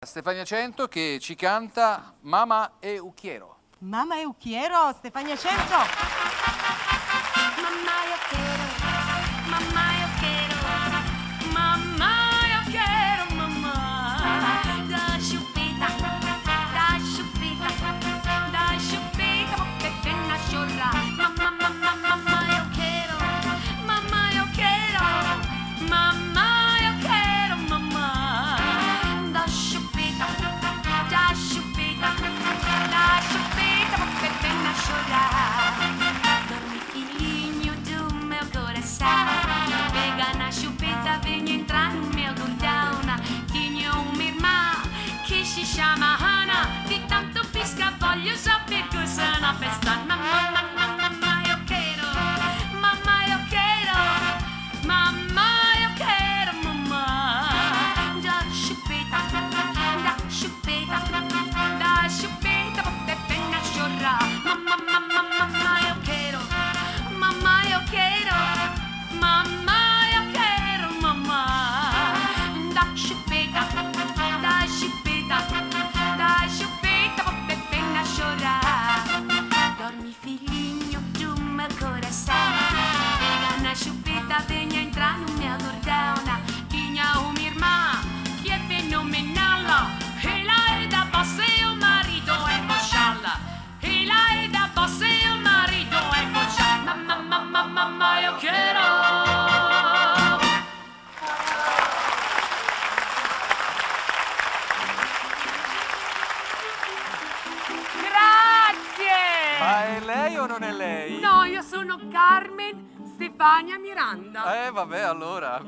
Stefania Cento che ci canta Mama Euquiero. Mamma Euquiero, Stefania Cento. Mamma yo quiero, mamma yo quiero, mamma yo quiero, mamma. Da chupita, porque pena llorar. Mamma, mamma, mamma yo quiero, mamma yo quiero, mamma yo quiero, mamma. Da chupita, porque pena llorar. Dormi filhinho do meu coração, pega na chupeta, vem entrar no meu gordão. Tinha uma irmã que se chama Hannah, de tanto pisca voglio saber cosa na festa. Mamma, mamma, mamma, eu quero, mamma, eu quero, mamma, eu quero, mamma. Da chupeta, porque pena chorar. Mamma, mamma, mamma, eu quero, mamma, eu quero, mamma, eu quero, mamma. Da chupeta, porque pena chorar. Dormi filhinho do meu coração, pega na chupeta, vem entrar no meu gordão. Tinha uma irmã que é fenomenal, ela é da bossa e o marido é bochala. Ela é da bossa e o marido é bochala. Mamma, mamma, mamma, eu quero. Grazie! Ma è lei o non è lei? No, io sono Carmen Stefania Miranda. Vabbè, allora.